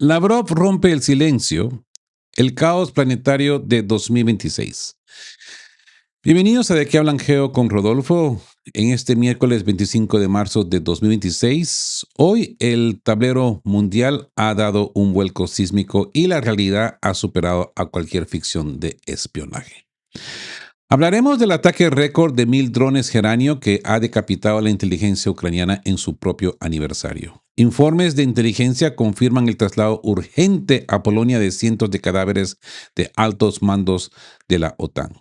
Lavrov rompe el silencio, el caos planetario de 2026. Bienvenidos a De qué hablan Geo con Rodolfo. En este miércoles 25 de marzo de 2026, hoy el tablero mundial ha dado un vuelco sísmico y la realidad ha superado a cualquier ficción de espionaje. Hablaremos del ataque récord de 1.000 drones Geranio que ha decapitado a la inteligencia ucraniana en su propio aniversario. Informes de inteligencia confirman el traslado urgente a Polonia de cientos de cadáveres de altos mandos de la OTAN.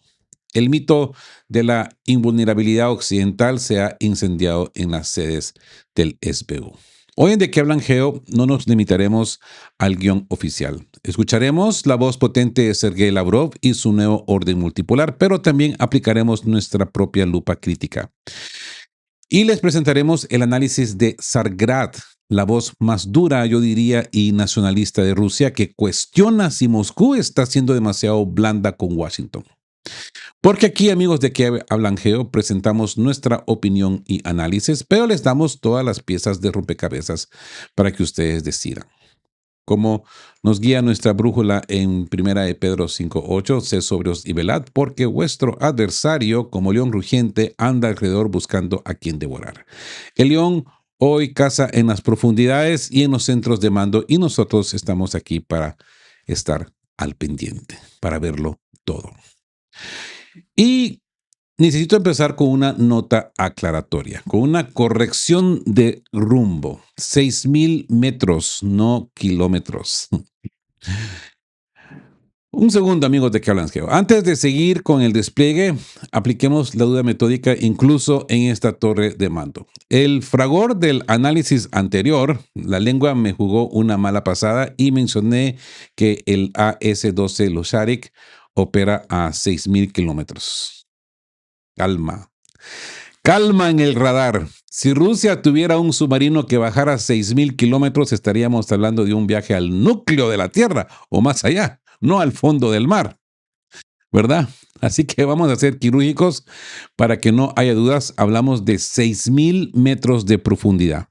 El mito de la invulnerabilidad occidental se ha incendiado en las sedes del SBU. Hoy en De qué hablan Geo no nos limitaremos al guión oficial. Escucharemos la voz potente de Sergei Lavrov y su nuevo orden multipolar, pero también aplicaremos nuestra propia lupa crítica. Y les presentaremos el análisis de Sargrad, la voz más dura, yo diría, y nacionalista de Rusia, que cuestiona si Moscú está siendo demasiado blanda con Washington. Porque aquí, amigos de que hablan Geo, presentamos nuestra opinión y análisis, pero les damos todas las piezas de rompecabezas para que ustedes decidan. Como nos guía nuestra brújula en 1 de Pedro 5:8, sé sobrios y velad, porque vuestro adversario, como león rugiente, anda alrededor buscando a quien devorar. El león hoy caza en las profundidades y en los centros de mando, y nosotros estamos aquí para estar al pendiente, para verlo todo. Y necesito empezar con una nota aclaratoria, con una corrección de rumbo. 6,000 metros, no kilómetros. Un segundo, amigos de que hablan Geo. Antes de seguir con el despliegue, apliquemos la duda metódica incluso en esta torre de mando. El fragor del análisis anterior, la lengua me jugó una mala pasada y mencioné que el AS-12 Losharik opera a 6,000 kilómetros. Calma. Calma en el radar. Si Rusia tuviera un submarino que bajara 6,000 kilómetros, estaríamos hablando de un viaje al núcleo de la Tierra o más allá, no al fondo del mar, ¿verdad? Así que vamos a ser quirúrgicos para que no haya dudas. Hablamos de 6,000 metros de profundidad.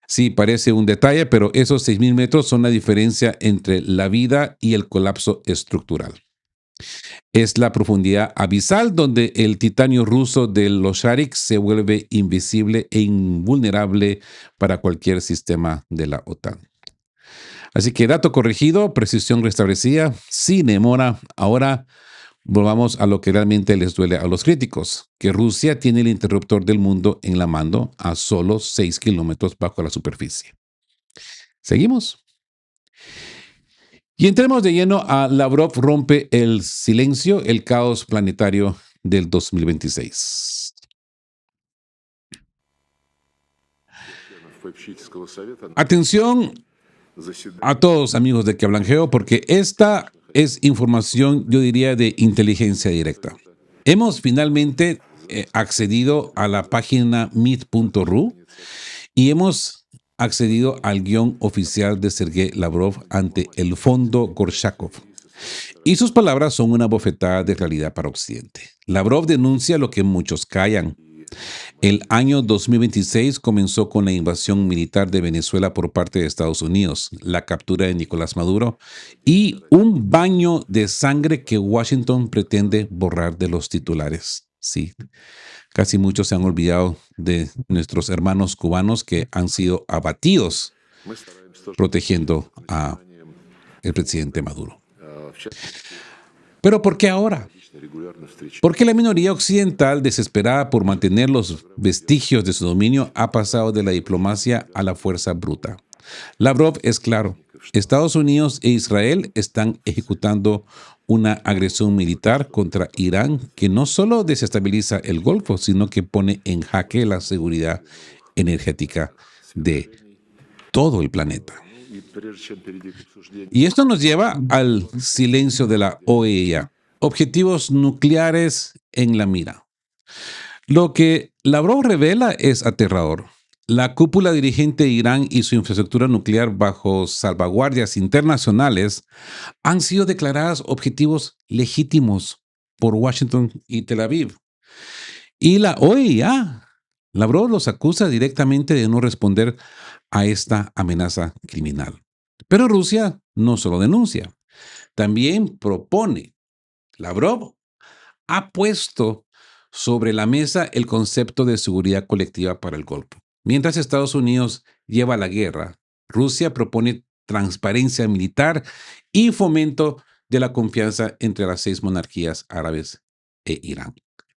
Sí, parece un detalle, pero esos 6,000 metros son la diferencia entre la vida y el colapso estructural. Es la profundidad abisal donde el titanio ruso de los Sharik se vuelve invisible e invulnerable para cualquier sistema de la OTAN. Así que dato corregido, precisión restablecida, sin demora. Ahora volvamos a lo que realmente les duele a los críticos, que Rusia tiene el interruptor del mundo en la mando a solo 6 kilómetros bajo la superficie. ¿Seguimos? Y entremos de lleno a Lavrov rompe el silencio, el caos planetario del 2026. Atención a todos, amigos de que hablan Geo, porque esta es información, yo diría, de inteligencia directa. Hemos finalmente accedido a la página meet.ru y hemos accedido al guión oficial de Sergei Lavrov ante el Fondo Gorshakov. Y sus palabras son una bofetada de realidad para Occidente. Lavrov denuncia lo que muchos callan. El año 2026 comenzó con la invasión militar de Venezuela por parte de Estados Unidos, la captura de Nicolás Maduro y un baño de sangre que Washington pretende borrar de los titulares. Sí, casi muchos se han olvidado de nuestros hermanos cubanos que han sido abatidos protegiendo a el presidente Maduro. ¿Pero por qué ahora? Porque la minoría occidental, desesperada por mantener los vestigios de su dominio, ha pasado de la diplomacia a la fuerza bruta. Lavrov es claro. Estados Unidos e Israel están ejecutando una agresión militar contra Irán que no solo desestabiliza el Golfo, sino que pone en jaque la seguridad energética de todo el planeta. Y esto nos lleva al silencio de la OEA. Objetivos nucleares en la mira. Lo que Lavrov revela es aterrador. La cúpula dirigente de Irán y su infraestructura nuclear bajo salvaguardias internacionales han sido declaradas objetivos legítimos por Washington y Tel Aviv. Y la OEA, Lavrov los acusa directamente de no responder a esta amenaza criminal. Pero Rusia no solo denuncia, también propone. Lavrov ha puesto sobre la mesa el concepto de seguridad colectiva para el Golfo. Mientras Estados Unidos lleva la guerra, Rusia propone transparencia militar y fomento de la confianza entre las 6 monarquías árabes e Irán.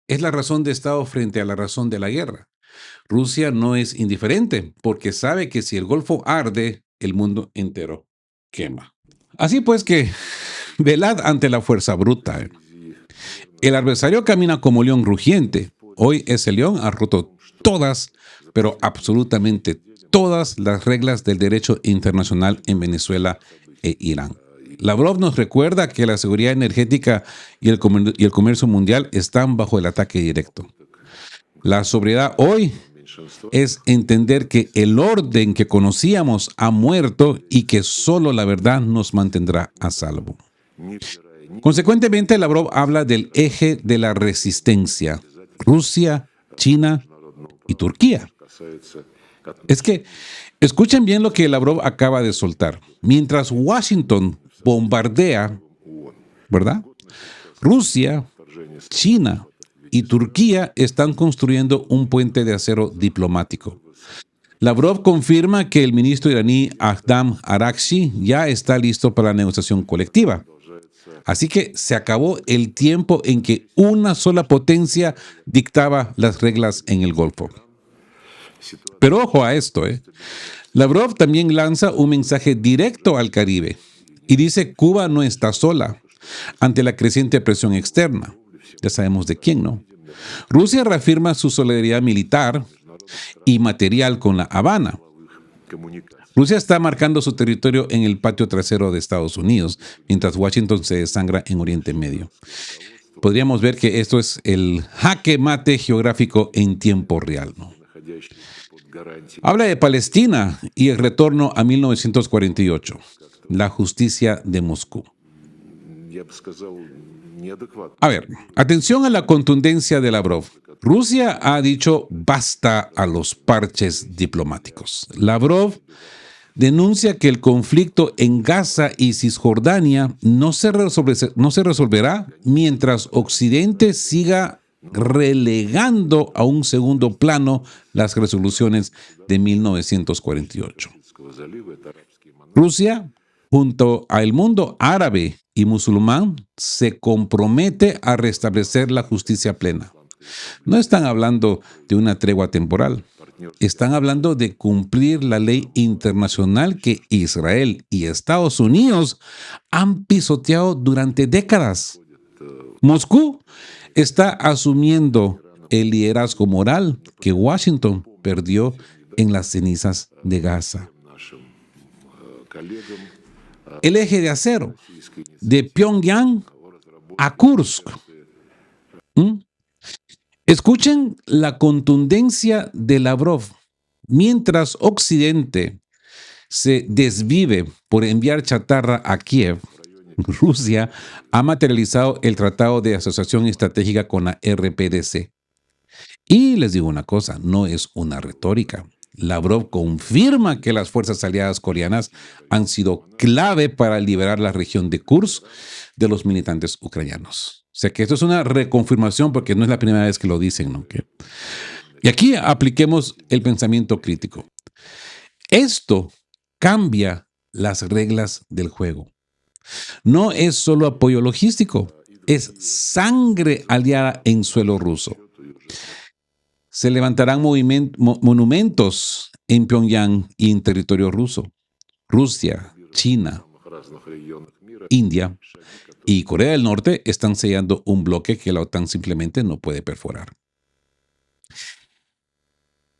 Es la razón de Estado frente a la razón de la guerra. Rusia no es indiferente porque sabe que si el Golfo arde, el mundo entero quema. Así pues que, velad ante la fuerza bruta. El adversario camina como león rugiente. Hoy ese león ha roto todas, pero absolutamente todas las reglas del derecho internacional en Venezuela e Irán. Lavrov nos recuerda que la seguridad energética y el comercio mundial están bajo el ataque directo. La sobriedad hoy es entender que el orden que conocíamos ha muerto y que solo la verdad nos mantendrá a salvo. Consecuentemente, Lavrov habla del eje de la resistencia: Rusia, China y Turquía. Es que, escuchen bien lo que Lavrov acaba de soltar. Mientras Washington bombardea, ¿verdad? Rusia, China y Turquía están construyendo un puente de acero diplomático. Lavrov confirma que el ministro iraní Ahdam Araghchi ya está listo para la negociación colectiva. Así que se acabó el tiempo en que una sola potencia dictaba las reglas en el Golfo. Pero ojo a esto, Lavrov también lanza un mensaje directo al Caribe y dice: Cuba no está sola ante la creciente presión externa. Ya sabemos de quién, ¿no? Rusia reafirma su solidaridad militar y material con La Habana. Rusia está marcando su territorio en el patio trasero de Estados Unidos, mientras Washington se desangra en Oriente Medio. Podríamos ver que esto es el jaque mate geográfico en tiempo real, ¿no? Habla de Palestina y el retorno a 1948, la justicia de Moscú. A ver, atención a la contundencia de Lavrov. Rusia ha dicho basta a los parches diplomáticos. Lavrov denuncia que el conflicto en Gaza y Cisjordania no se resolverá mientras Occidente siga relegando a un segundo plano las resoluciones de 1948. Rusia, junto al mundo árabe y musulmán, se compromete a restablecer la justicia plena. No están hablando de una tregua temporal. Están hablando de cumplir la ley internacional que Israel y Estados Unidos han pisoteado durante décadas. Moscú está asumiendo el liderazgo moral que Washington perdió en las cenizas de Gaza. El eje de acero, de Pyongyang a Kursk. Escuchen la contundencia de Lavrov. Mientras Occidente se desvive por enviar chatarra a Kiev, Rusia ha materializado el Tratado de Asociación Estratégica con la RPDC. Y les digo una cosa, no es una retórica. Lavrov confirma que las fuerzas aliadas coreanas han sido clave para liberar la región de Kursk de los militantes ucranianos. O sea que esto es una reconfirmación porque no es la primera vez que lo dicen, ¿no? Y aquí apliquemos el pensamiento crítico. Esto cambia las reglas del juego. No es solo apoyo logístico, es sangre aliada en suelo ruso. Se levantarán monumentos en Pyongyang y en territorio ruso. Rusia, China, India y Corea del Norte están sellando un bloque que la OTAN simplemente no puede perforar.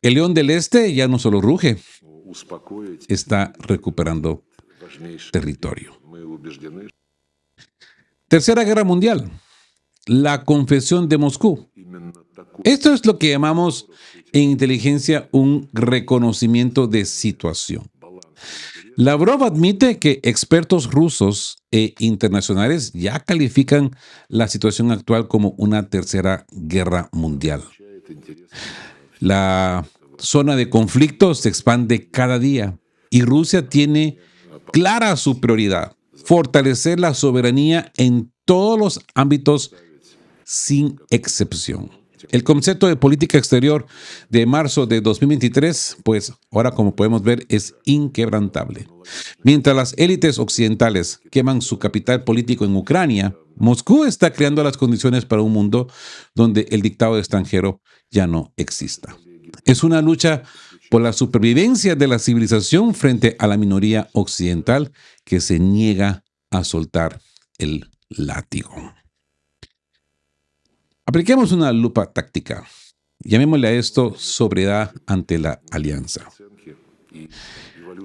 El León del Este ya no solo ruge, está recuperando territorio. Tercera Guerra Mundial. La confesión de Moscú. Esto es lo que llamamos en inteligencia un reconocimiento de situación. Lavrov admite que expertos rusos e internacionales ya califican la situación actual como una tercera guerra mundial. La zona de conflicto se expande cada día y Rusia tiene clara su prioridad: fortalecer la soberanía en todos los ámbitos sin excepción. El concepto de política exterior de marzo de 2023, pues ahora como podemos ver, es inquebrantable. Mientras las élites occidentales queman su capital político en Ucrania, Moscú está creando las condiciones para un mundo donde el dictado extranjero ya no exista. Es una lucha por la supervivencia de la civilización frente a la minoría occidental que se niega a soltar el látigo. Apliquemos una lupa táctica. Llamémosle a esto sobriedad ante la alianza.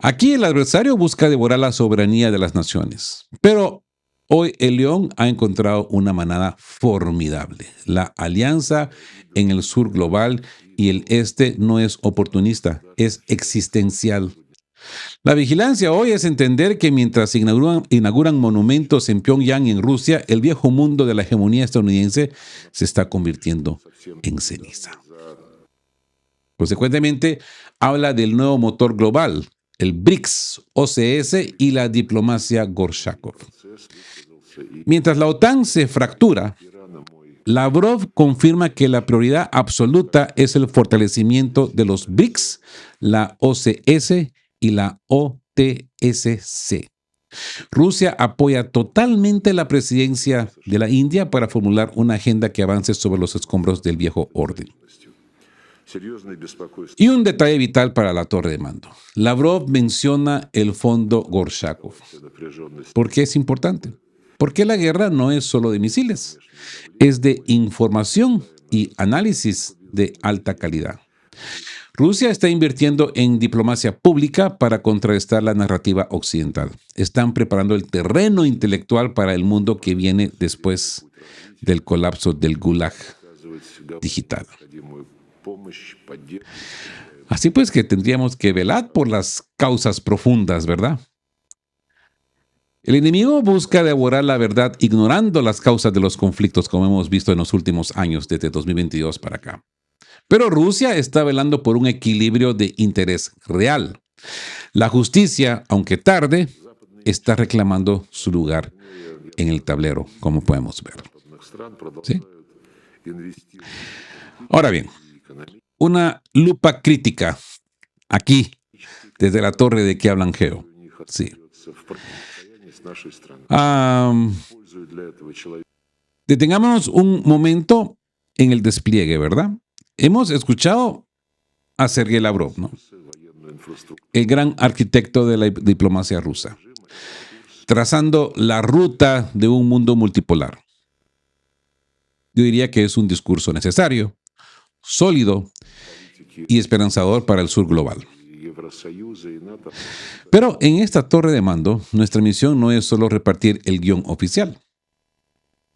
Aquí el adversario busca devorar la soberanía de las naciones, pero hoy el león ha encontrado una manada formidable. La alianza en el sur global y el este no es oportunista, es existencial. La vigilancia hoy es entender que mientras se inauguran monumentos en Pyongyang y en Rusia, el viejo mundo de la hegemonía estadounidense se está convirtiendo en ceniza. Consecuentemente, habla del nuevo motor global, el BRICS, OCS y la diplomacia Gorshakov. Mientras la OTAN se fractura, Lavrov confirma que la prioridad absoluta es el fortalecimiento de los BRICS, la OCS y la OTSC. Rusia apoya totalmente la presidencia de la India para formular una agenda que avance sobre los escombros del viejo orden. Y un detalle vital para la torre de mando. Lavrov menciona el fondo Gorshakov. ¿Por qué es importante? Porque la guerra no es solo de misiles, es de información y análisis de alta calidad. Rusia está invirtiendo en diplomacia pública para contrarrestar la narrativa occidental. Están preparando el terreno intelectual para el mundo que viene después del colapso del Gulag digital. Así pues que tendríamos que velar por las causas profundas, ¿verdad? El enemigo busca devorar la verdad ignorando las causas de los conflictos, como hemos visto en los últimos años, desde 2022 para acá. Pero Rusia está velando por un equilibrio de interés real. La justicia, aunque tarde, está reclamando su lugar en el tablero, como podemos ver. ¿Sí? Ahora bien, una lupa crítica aquí, desde la torre de que hablan Geo. Sí. Detengámonos un momento en el despliegue, ¿verdad? Hemos escuchado a Sergei Lavrov, ¿no? El gran arquitecto de la diplomacia rusa, trazando la ruta de un mundo multipolar. Yo diría que es un discurso necesario, sólido y esperanzador para el sur global. Pero en esta torre de mando, nuestra misión no es solo repartir el guión oficial.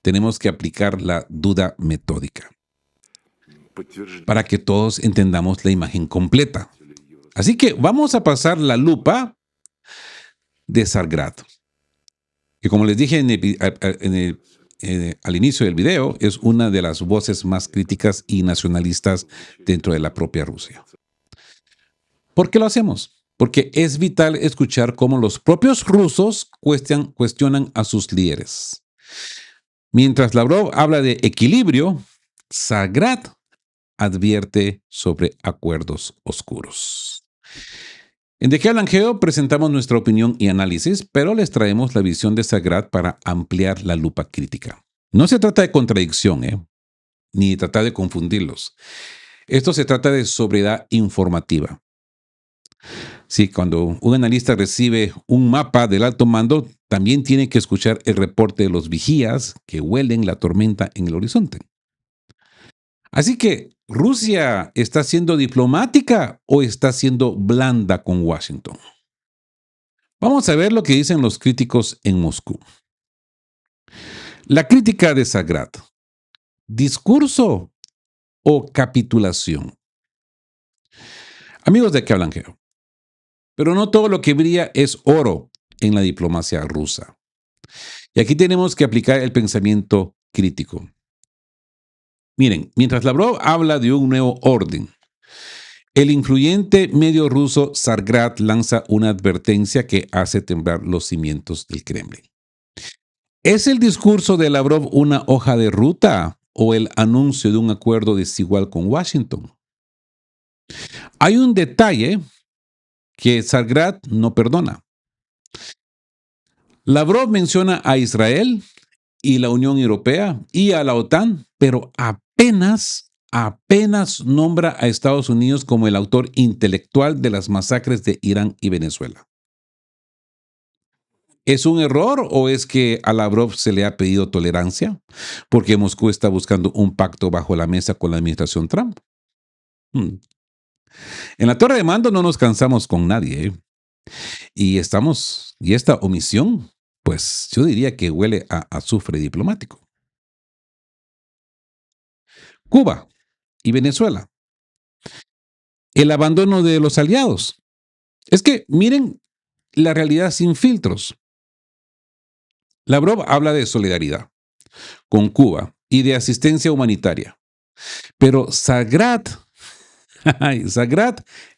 Tenemos que aplicar la duda metódica para que todos entendamos la imagen completa. Así que vamos a pasar la lupa de Sargrad, que como les dije al inicio del video, es una de las voces más críticas y nacionalistas dentro de la propia Rusia. ¿Por qué lo hacemos? Porque es vital escuchar cómo los propios rusos cuestionan a sus líderes. Mientras Lavrov habla de equilibrio, Sargrad advierte sobre acuerdos oscuros. En De qué hablan Geo presentamos nuestra opinión y análisis, pero les traemos la visión de Sargrad para ampliar la lupa crítica. No se trata de contradicción, ni tratar de confundirlos. Esto se trata de sobriedad informativa. Sí, cuando un analista recibe un mapa del alto mando, también tiene que escuchar el reporte de los vigías que huelen la tormenta en el horizonte. Así que, ¿Rusia está siendo diplomática o está siendo blanda con Washington? Vamos a ver lo que dicen los críticos en Moscú. La crítica de Sargrad. ¿Discurso o capitulación? Amigos de qué hablan Geo. Pero no todo lo que brilla es oro en la diplomacia rusa. Y aquí tenemos que aplicar el pensamiento crítico. Miren, mientras Lavrov habla de un nuevo orden, El influyente medio ruso Sargrad lanza una advertencia que hace temblar los cimientos del Kremlin. ¿Es el discurso de Lavrov una hoja de ruta o el anuncio de un acuerdo desigual con Washington? Hay un detalle que Sargrad no perdona. Lavrov menciona a Israel y la Unión Europea y a la OTAN, pero apenas nombra a Estados Unidos como el autor intelectual de las masacres de Irán y Venezuela. ¿Es un error o es que a Lavrov se le ha pedido tolerancia? Porque Moscú está buscando un pacto bajo la mesa con la administración Trump. Hmm. En la torre de mando no nos cansamos con nadie, ¿eh? Y esta omisión, pues yo diría que huele a azufre diplomático. Cuba y Venezuela. El abandono de los aliados. Es que miren la realidad sin filtros. Lavrov habla de solidaridad con Cuba y de asistencia humanitaria. Pero Sagrat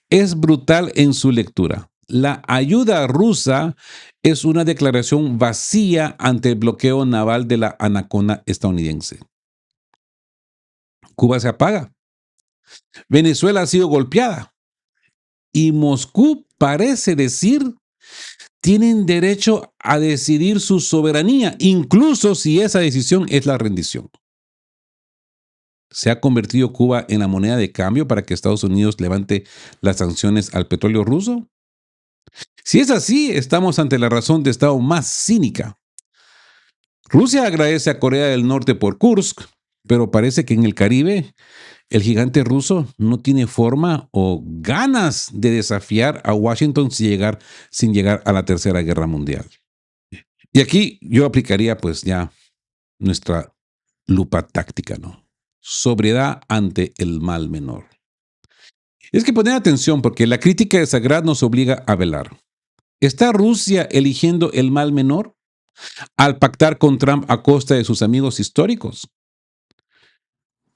es brutal en su lectura. La ayuda rusa es una declaración vacía ante el bloqueo naval de la Anaconda estadounidense. Cuba se apaga. Venezuela ha sido golpeada. Y Moscú parece decir tienen derecho a decidir su soberanía, incluso si esa decisión es la rendición. ¿Se ha convertido Cuba en la moneda de cambio para que Estados Unidos levante las sanciones al petróleo ruso? Si es así, estamos ante la razón de Estado más cínica. Rusia agradece a Corea del Norte por Kursk, pero parece que en el Caribe el gigante ruso no tiene forma o ganas de desafiar a Washington sin llegar a la Tercera Guerra Mundial. Y aquí yo aplicaría pues ya nuestra lupa táctica, ¿no? Sobriedad ante el mal menor. Es que poner atención porque la crítica de Sagrat nos obliga a velar. ¿Está Rusia eligiendo el mal menor al pactar con Trump a costa de sus amigos históricos?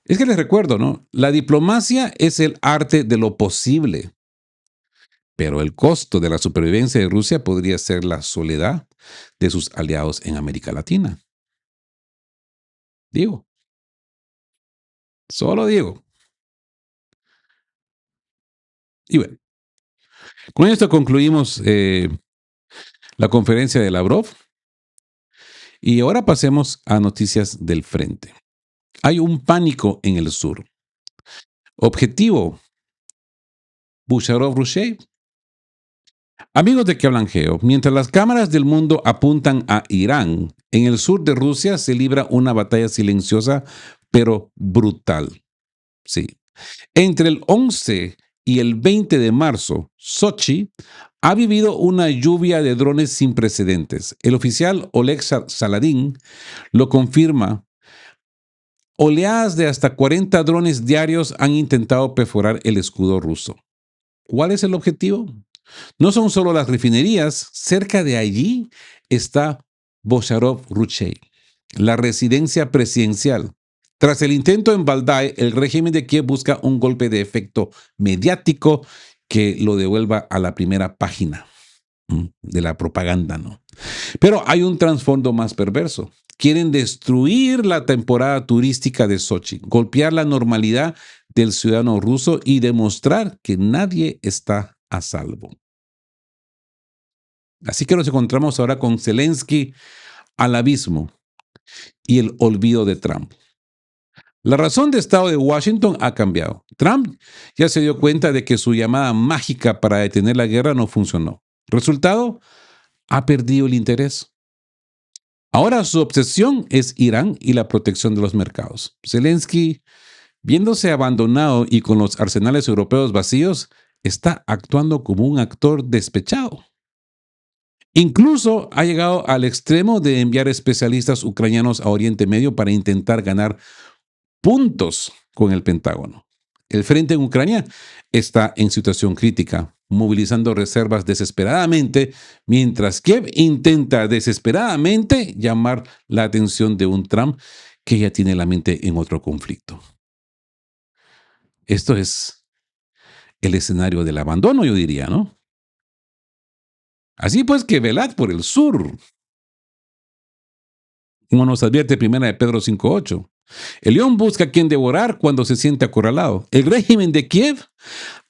Es que les recuerdo, ¿no? La diplomacia es el arte de lo posible, pero el costo de la supervivencia de Rusia podría ser la soledad de sus aliados en América Latina. Digo, solo digo. Y bueno, con esto concluimos la conferencia de Lavrov y ahora pasemos a noticias del frente. Hay un pánico en el sur. Objetivo, Busharov-Rushev. Amigos de Que Hablan Geo, mientras las cámaras del mundo apuntan a Irán, en el sur de Rusia se libra una batalla silenciosa pero brutal. Sí. Entre el 11 y el 20 de marzo, Sochi ha vivido una lluvia de drones sin precedentes. El oficial Oleg Saladin lo confirma. Oleadas de hasta 40 drones diarios han intentado perforar el escudo ruso. ¿Cuál es el objetivo? No son solo las refinerías, cerca de allí está Bosharov-Ruchey, la residencia presidencial. Tras el intento en Valdai, el régimen de Kiev busca un golpe de efecto mediático que lo devuelva a la primera página de la propaganda, ¿no? Pero hay un trasfondo más perverso. Quieren destruir la temporada turística de Sochi, golpear la normalidad del ciudadano ruso y demostrar que nadie está a salvo. Así que nos encontramos ahora con Zelensky al abismo y el olvido de Trump. La razón de estado de Washington ha cambiado. Trump ya se dio cuenta de que su llamada mágica para detener la guerra no funcionó. Resultado, ha perdido el interés. Ahora su obsesión es Irán y la protección de los mercados. Zelensky, viéndose abandonado y con los arsenales europeos vacíos, está actuando como un actor despechado. Incluso ha llegado al extremo de enviar especialistas ucranianos a Oriente Medio para intentar ganar puntos con el Pentágono. El frente en Ucrania está en situación crítica, movilizando reservas desesperadamente, mientras Kiev intenta desesperadamente llamar la atención de un Trump que ya tiene la mente en otro conflicto. Esto es el escenario del abandono, yo diría, ¿no? Así pues que velad por el sur, como nos advierte primera de Pedro 5:8. El león busca a quien devorar cuando se siente acorralado. El régimen de Kiev,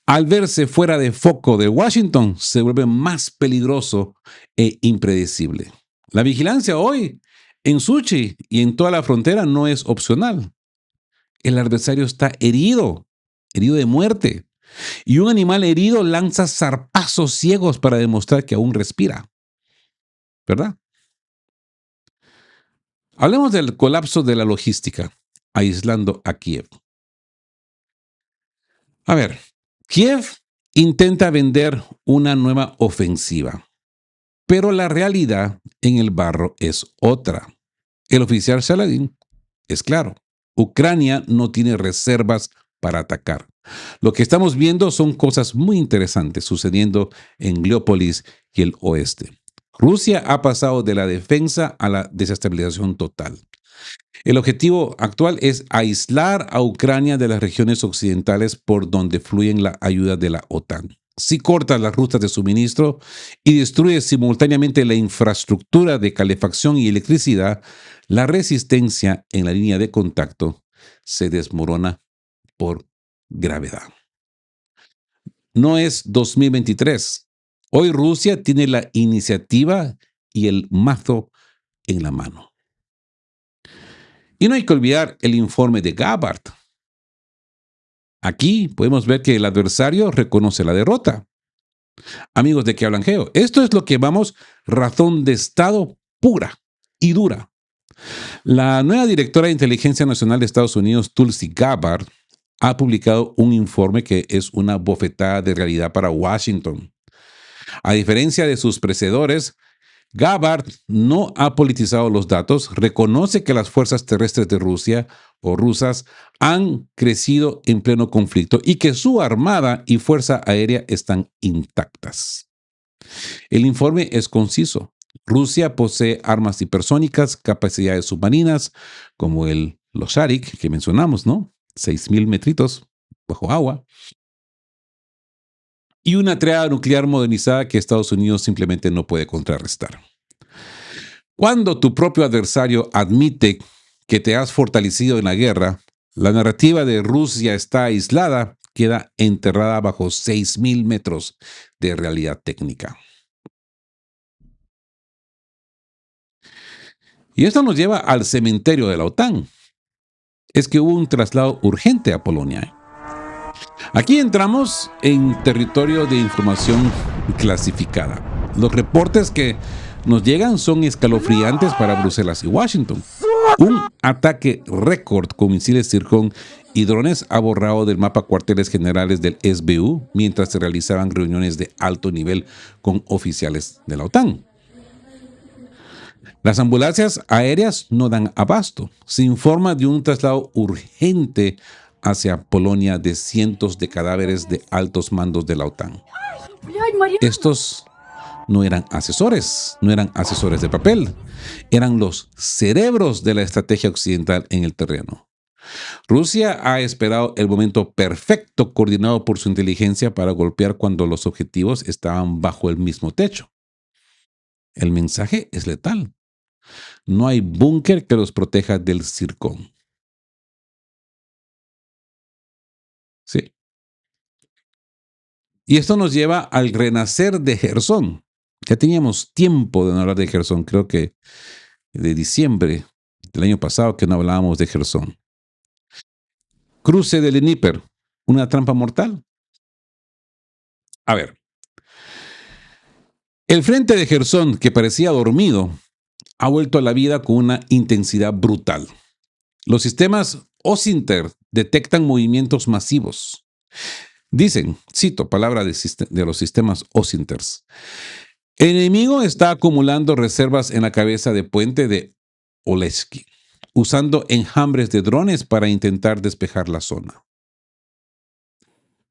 al verse fuera de foco de Washington, se vuelve más peligroso e impredecible. La vigilancia hoy en Sochi y en toda la frontera no es opcional. El adversario está herido, herido de muerte, y un animal herido lanza zarpazos ciegos para demostrar que aún respira, ¿verdad? Hablemos del colapso de la logística, aislando a Kiev. A ver, Kiev intenta vender una nueva ofensiva, pero la realidad en el barro es otra. El oficial Saladin es claro, Ucrania no tiene reservas para atacar. Lo que estamos viendo son cosas muy interesantes sucediendo en Leópolis y el oeste. Rusia ha pasado de la defensa a la desestabilización total. El objetivo actual es aislar a Ucrania de las regiones occidentales por donde fluyen la ayuda de la OTAN. Si cortas las rutas de suministro y destruyes simultáneamente la infraestructura de calefacción y electricidad, la resistencia en la línea de contacto se desmorona por gravedad. No es 2023. Hoy Rusia tiene la iniciativa y el mazo en la mano. Y no hay que olvidar el informe de Gabbard. Aquí podemos ver que el adversario reconoce la derrota. Amigos de que hablan Geo, esto es lo que llamamos razón de Estado pura y dura. La nueva directora de Inteligencia Nacional de Estados Unidos, Tulsi Gabbard, ha publicado un informe que es una bofetada de realidad para Washington. A diferencia de sus precedores, Gabbard no ha politizado los datos, reconoce que las fuerzas terrestres de Rusia o rusas han crecido en pleno conflicto y que su armada y fuerza aérea están intactas. El informe es conciso. Rusia posee armas hipersónicas, capacidades submarinas, como los Sharik que mencionamos, ¿no? 6,000 metritos bajo agua. Y una triada nuclear modernizada que Estados Unidos simplemente no puede contrarrestar. Cuando tu propio adversario admite que te has fortalecido en la guerra, la narrativa de Rusia está aislada, queda enterrada bajo 6,000 metros de realidad técnica. Y esto nos lleva al cementerio de la OTAN. Es que hubo un traslado urgente a Polonia. Aquí entramos en territorio de información clasificada. Los reportes que nos llegan son escalofriantes para Bruselas y Washington. Un ataque récord con misiles Zircon y drones ha borrado del mapa cuarteles generales del SBU mientras se realizaban reuniones de alto nivel con oficiales de la OTAN. Las ambulancias aéreas no dan abasto. Se informa de un traslado urgente hacia Polonia de cientos de cadáveres de altos mandos de la OTAN. Estos no eran asesores de papel, eran los cerebros de la estrategia occidental en el terreno. Rusia ha esperado el momento perfecto coordinado por su inteligencia para golpear cuando los objetivos estaban bajo el mismo techo. El mensaje es letal. No hay búnker que los proteja del Zircón. Sí. Y esto nos lleva al renacer de Jersón. Ya teníamos tiempo de no hablar de Jersón, creo que de diciembre del año pasado que no hablábamos de Jersón. Cruce del Dnieper, una trampa mortal. A ver, el frente de Jersón, que parecía dormido, ha vuelto a la vida con una intensidad brutal. Los sistemas OSINTER detectan movimientos masivos. Dicen, cito palabra de los sistemas OSINTERs, el enemigo está acumulando reservas en la cabeza de puente de Oleski, usando enjambres de drones para intentar despejar la zona.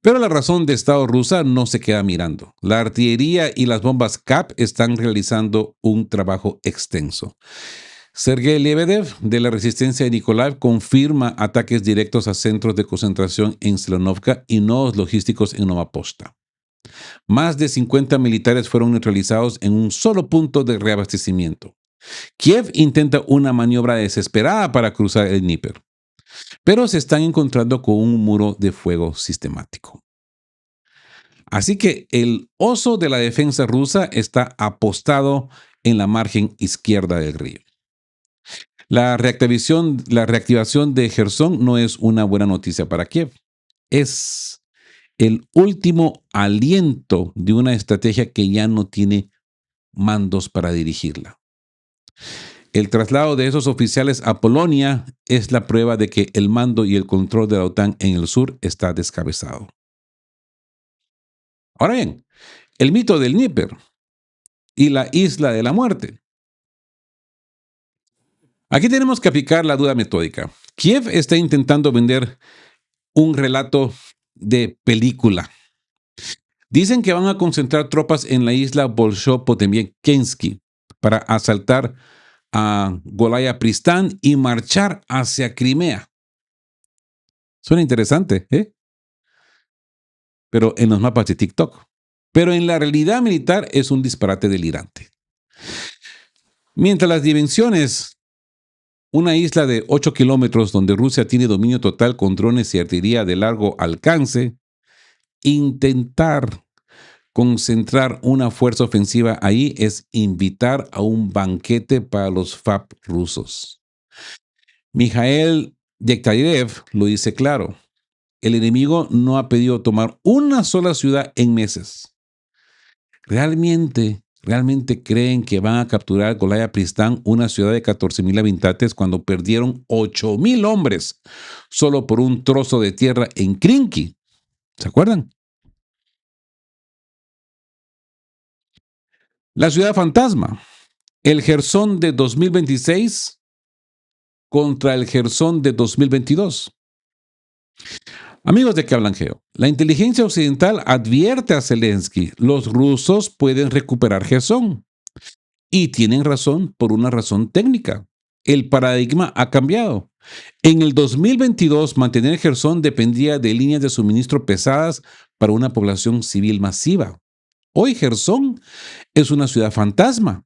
Pero la razón de Estado rusa no se queda mirando. La artillería y las bombas CAP están realizando un trabajo extenso. Sergei Lebedev, de la resistencia de Nikolaev, confirma ataques directos a centros de concentración en Selenovka y nodos logísticos en Nova Posta. Más de 50 militares fueron neutralizados en un solo punto de reabastecimiento. Kiev intenta una maniobra desesperada para cruzar el Dnieper, pero se están encontrando con un muro de fuego sistemático. Así que el oso de la defensa rusa está apostado en la margen izquierda del río. La reactivación de Gerson no es una buena noticia para Kiev. Es el último aliento de una estrategia que ya no tiene mandos para dirigirla. El traslado de esos oficiales a Polonia es la prueba de que el mando y el control de la OTAN en el sur está descabezado. Ahora bien, el mito del Dnieper y la isla de la muerte. Aquí tenemos que aplicar la duda metódica. Kiev está intentando vender un relato de película. Dicen que van a concentrar tropas en la isla Bolsho-Potemkinski para asaltar a Golaya Pristán y marchar hacia Crimea. Suena interesante, ¿eh? Pero en los mapas de TikTok. Pero en la realidad militar es un disparate delirante. Mientras las dimensiones, una isla de 8 kilómetros donde Rusia tiene dominio total con drones y artillería de largo alcance, intentar concentrar una fuerza ofensiva ahí es invitar a un banquete para los FAB rusos. Mikhail Yektayev lo dice claro. El enemigo no ha pedido tomar una sola ciudad en meses. ¿Realmente creen que van a capturar Golaya Pristán, una ciudad de 14,000 habitantes, cuando perdieron 8,000 hombres solo por un trozo de tierra en Krinky? ¿Se acuerdan? La ciudad fantasma. El Gerson de 2026 contra el Gerson de 2022. Amigos de Que Hablan Geo, la inteligencia occidental advierte a Zelensky, los rusos pueden recuperar Gerson. Y tienen razón por una razón técnica. El paradigma ha cambiado. En el 2022, mantener Gerson dependía de líneas de suministro pesadas para una población civil masiva. Hoy Gerson es una ciudad fantasma.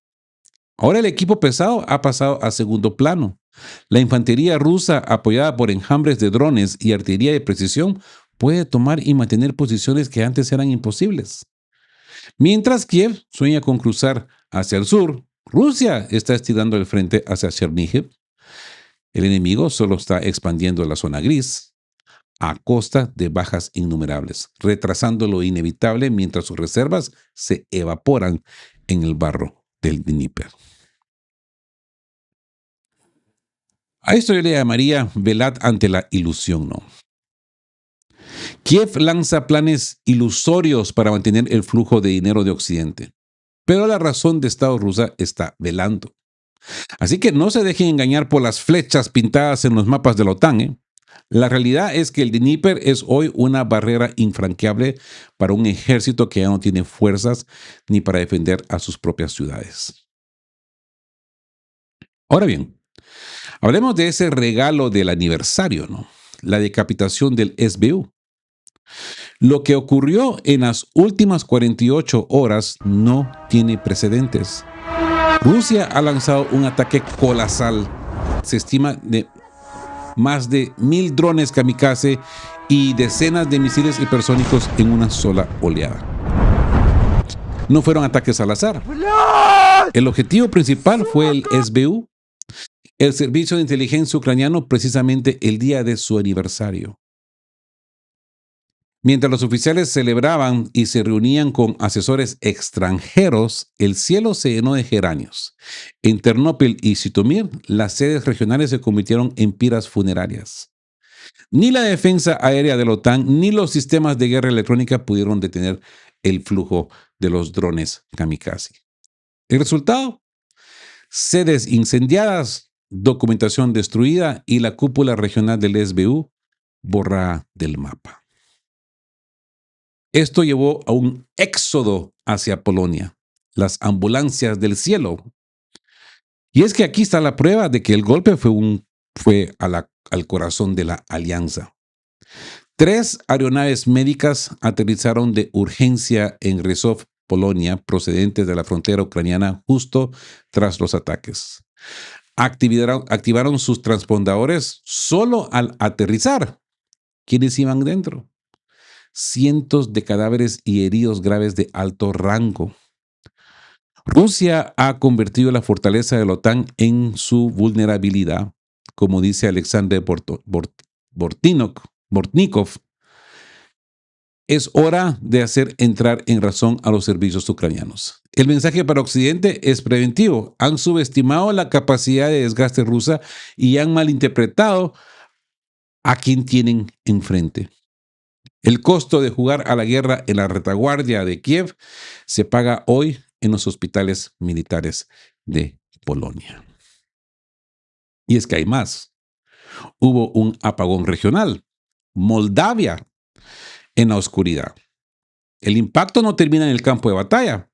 Ahora el equipo pesado ha pasado a segundo plano. La infantería rusa, apoyada por enjambres de drones y artillería de precisión, puede tomar y mantener posiciones que antes eran imposibles. Mientras Kiev sueña con cruzar hacia el sur, Rusia está estirando el frente hacia Chernihiv. El enemigo solo está expandiendo la zona gris a costa de bajas innumerables, retrasando lo inevitable mientras sus reservas se evaporan en el barro del Dnieper. A esto yo le llamaría velad ante la ilusión, ¿no? Kiev lanza planes ilusorios para mantener el flujo de dinero de Occidente, pero la razón de Estado rusa está velando. Así que no se dejen engañar por las flechas pintadas en los mapas de la OTAN, ¿eh? La realidad es que el Dnieper es hoy una barrera infranqueable para un ejército que ya no tiene fuerzas ni para defender a sus propias ciudades. Ahora bien, hablemos de ese regalo del aniversario, ¿no? La decapitación del SBU. Lo que ocurrió en las últimas 48 horas no tiene precedentes. Rusia ha lanzado un ataque colosal. Se estima de más de 1,000 drones kamikaze y decenas de misiles hipersónicos en una sola oleada. No fueron ataques al azar. El objetivo principal fue el SBU, el servicio de inteligencia ucraniano, precisamente el día de su aniversario. Mientras los oficiales celebraban y se reunían con asesores extranjeros, el cielo se llenó de geranios. En Ternópil y Zitomir, las sedes regionales se convirtieron en piras funerarias. Ni la defensa aérea de la OTAN ni los sistemas de guerra electrónica pudieron detener el flujo de los drones kamikaze. El resultado: sedes incendiadas, documentación destruida y la cúpula regional del SBU borrada del mapa. Esto llevó a un éxodo hacia Polonia, las ambulancias del cielo. Y es que aquí está la prueba de que el golpe fue al corazón de la alianza. 3 aeronaves médicas aterrizaron de urgencia en Rzeszów, Polonia, procedentes de la frontera ucraniana justo tras los ataques. Activaron sus transpondedores solo al aterrizar. ¿Quiénes iban dentro? Cientos de cadáveres y heridos graves de alto rango. Rusia ha convertido la fortaleza de la OTAN en su vulnerabilidad, como dice Alexander Bortnikov. Es hora de hacer entrar en razón a los servicios ucranianos. El mensaje para Occidente es preventivo. Han subestimado la capacidad de desgaste rusa y han malinterpretado a quien tienen enfrente. El costo de jugar a la guerra en la retaguardia de Kiev se paga hoy en los hospitales militares de Polonia. Y es que hay más. Hubo un apagón regional. Moldavia en la oscuridad. El impacto no termina en el campo de batalla.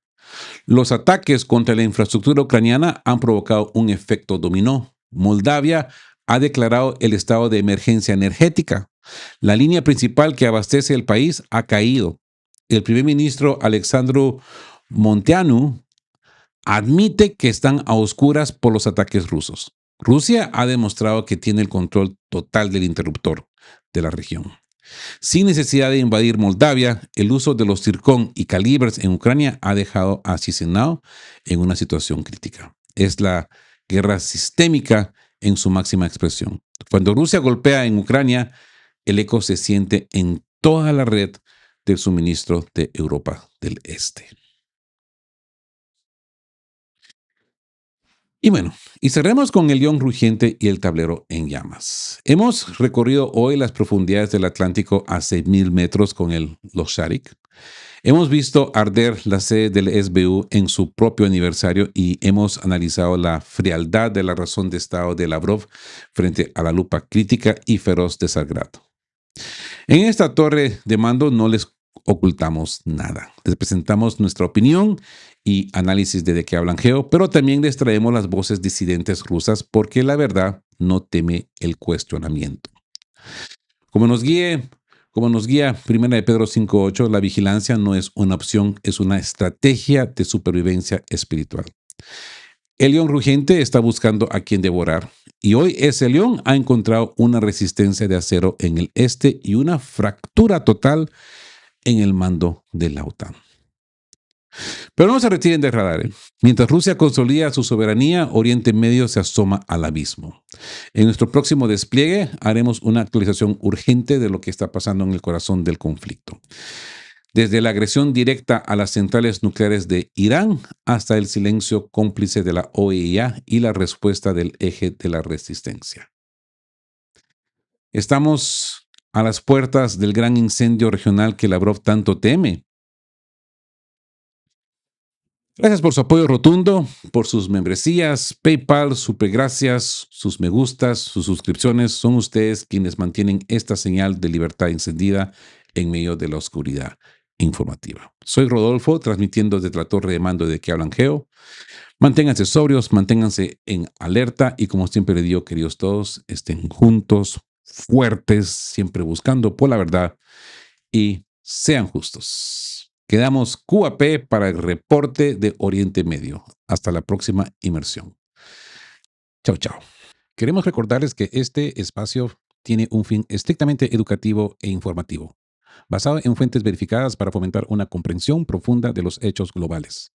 Los ataques contra la infraestructura ucraniana han provocado un efecto dominó. Moldavia ha declarado el estado de emergencia energética. La línea principal que abastece el país ha caído. El primer ministro Alexandru Monteanu admite que están a oscuras por los ataques rusos. Rusia ha demostrado que tiene el control total del interruptor de la región. Sin necesidad de invadir Moldavia, el uso de los Zircon y calibres en Ucrania ha dejado a Chisinau en una situación crítica. Es la guerra sistémica en su máxima expresión. Cuando Rusia golpea en Ucrania, el eco se siente en toda la red del suministro de Europa del Este. Y bueno, y cerremos con el león rugiente y el tablero en llamas. Hemos recorrido hoy las profundidades del Atlántico a 6.000 metros con los Sharik. Hemos visto arder la sede del SBU en su propio aniversario y hemos analizado la frialdad de la razón de Estado de Lavrov frente a la lupa crítica y feroz de Sagrado. En esta torre de mando no les ocultamos nada. Les presentamos nuestra opinión y análisis de qué hablan Geo, pero también les traemos las voces disidentes rusas porque la verdad no teme el cuestionamiento. Como nos guía 1 de Pedro 5.8, la vigilancia no es una opción, es una estrategia de supervivencia espiritual. El león rugiente está buscando a quien devorar y hoy ese león ha encontrado una resistencia de acero en el este y una fractura total en el mando de la OTAN. Pero no se retiren del radar. Mientras Rusia consolida su soberanía, Oriente Medio se asoma al abismo. En nuestro próximo despliegue haremos una actualización urgente de lo que está pasando en el corazón del conflicto. Desde la agresión directa a las centrales nucleares de Irán hasta el silencio cómplice de la OEA y la respuesta del eje de la resistencia. Estamos a las puertas del gran incendio regional que Lavrov tanto teme. Gracias por su apoyo rotundo, por sus membresías, PayPal, supergracias, sus me gustas, sus suscripciones. Son ustedes quienes mantienen esta señal de libertad encendida en medio de la oscuridad informativa. Soy Rodolfo, transmitiendo desde la torre de mando de Que Hablan Geo. Manténganse sobrios, manténganse en alerta y como siempre les digo, queridos todos, estén juntos, fuertes, siempre buscando por la verdad y sean justos. Quedamos QAP para el reporte de Oriente Medio. Hasta la próxima inmersión. Chao, chao. Queremos recordarles que este espacio tiene un fin estrictamente educativo e informativo, basado en fuentes verificadas para fomentar una comprensión profunda de los hechos globales.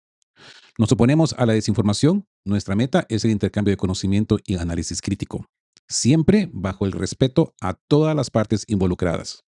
Nos oponemos a la desinformación. Nuestra meta es el intercambio de conocimiento y análisis crítico, siempre bajo el respeto a todas las partes involucradas.